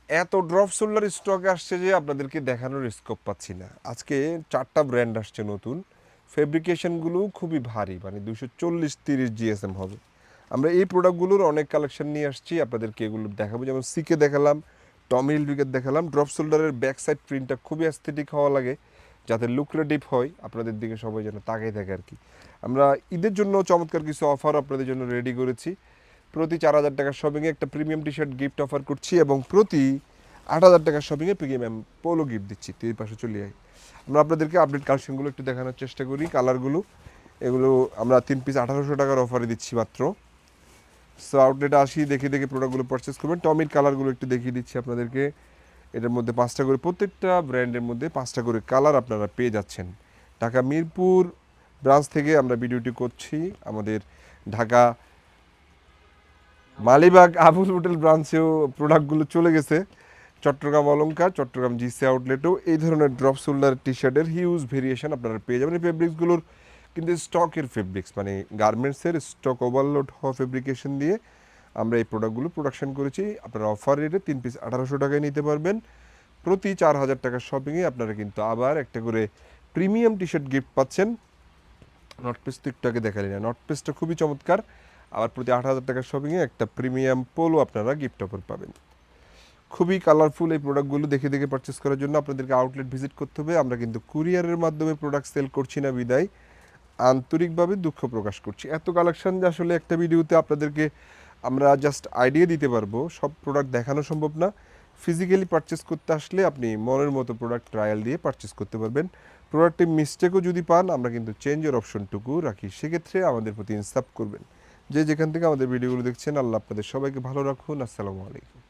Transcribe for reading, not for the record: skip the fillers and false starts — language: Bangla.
এত ড্রপ সোল্ডার স্টকে আসছে যে আপনাদেরকে দেখানোর স্কোপ পাচ্ছি না। আজকে 4টা ব্র্যান্ড আসছে নতুন। ফেব্রিকেশনগুলো খুবই ভারী, মানে 240-30 জিএসএম হবে। আমরা এই প্রোডাক্টগুলোর অনেক কালেকশন নিয়ে আসছি, আপনাদেরকে এগুলো দেখাবো। যেমন সিকে দেখালাম, টমি হিলফিগার দেখালাম। ড্রপ সোল্ডারের ব্যাক সাইড প্রিন্টটা খুবই অ্যাস্থেটিক হওয়া লাগে, যাতে লুক্রেটিভ হয়, আপনাদের দিকে সবাই যেন তাকাই থাকে আর কি। আমরা ঈদের জন্য চমৎকার কিছু অফার আপনাদের জন্য রেডি করেছি। প্রতি 4,000 টাকার শপিংয়ে একটা premium T shirt gift offer করছি, এবং প্রতি 8,000 টাকার শপিংয়ে প্রিমিয়াম পোলো গিফট দিচ্ছি। তুই এই পাশে চলে আয়। আমরা আপনাদেরকে আপডেট কালেকশনগুলো একটু দেখানোর চেষ্টা করি। কালারগুলো এগুলো আমরা 3 পিস 1,800 টাকার অফারে দিচ্ছি মাত্র। সো আউটলেটে আসি, দেখে দেখে প্রোডাক্টগুলো পারচেস করবেন। টমির কালারগুলো একটু দেখিয়ে দিচ্ছি আপনাদেরকে। এটার মধ্যে 5টা করে, প্রত্যেকটা ব্র্যান্ডের মধ্যে 5টা করে কালার আপনারা পেয়ে যাচ্ছেন। ঢাকা মিরপুর ব্রাঞ্চ থেকে আমরা ভিডিওটি করছি। আমাদের ঢাকা মালিবাগ আবুল হোটেল ব্রাঞ্চেও প্রোডাক্টগুলো চলে গেছে। চট্টগ্রাম অলংকার, চট্টগ্রাম জিসি আউটলেটেও এই ধরনের ড্রপ শোল্ডার টি শার্টের হিউজ ভেরিয়েশন আপনারা পেয়ে যাবেন। এই ফেব্রিক্সগুলোর কিন্তু স্টকের ফেব্রিক্স, মানে গার্মেন্টসের স্টক ওভারলোড হওয়া ফেব্রিকেশন দিয়ে আমরা এই প্রোডাক্টগুলো প্রোডাকশন করেছি। আপনারা অফার রেটে 3 পিস 1,800 টাকায় নিতে পারবেন। প্রতি 4,000 টাকার শপিংয়ে আপনারা কিন্তু আবার একটা করে প্রিমিয়াম টি শার্ট গিফট পাচ্ছেন। নর্থ পেস্ট তো একটু আগে দেখালি না, নর্থ পেস্টটা খুবই চমৎকার। আবার প্রতি 8,000 টাকার শপিংয়ে একটা প্রিমিয়াম পোলো আপনারা গিফট অফার পাবেন। খুবই কালারফুল এই প্রোডাক্টগুলো দেখে দেখে পারচেস করার জন্য আপনাদেরকে আউটলেট ভিজিট করতে হবে। আমরা কিন্তু কুরিয়ারের মাধ্যমে প্রোডাক্ট সেল করছি না বিদায় আন্তরিকভাবে দুঃখ প্রকাশ করছি। এত কালেকশন যে আসলে একটা ভিডিওতে আপনাদেরকে আমরা জাস্ট আইডিয়া দিতে পারবো, সব প্রোডাক্ট দেখানো সম্ভব না। ফিজিক্যালি পারচেস করতে আসলে আপনি মনের মতো প্রোডাক্ট ট্রায়াল দিয়ে পারচেস করতে পারবেন। প্রোডাক্টে মিস্টেকও যদি পান, আমরা কিন্তু চেঞ্জের অপশনটুকু রাখি, সেক্ষেত্রে আমাদের প্রতি ইনসাফ করবেন। যে যেখান থেকে আমাদের ভিডিওগুলো দেখছেন, আল্লাহ আপনাদের সবাইকে ভালো রাখুন। আসসালামু আলাইকুম।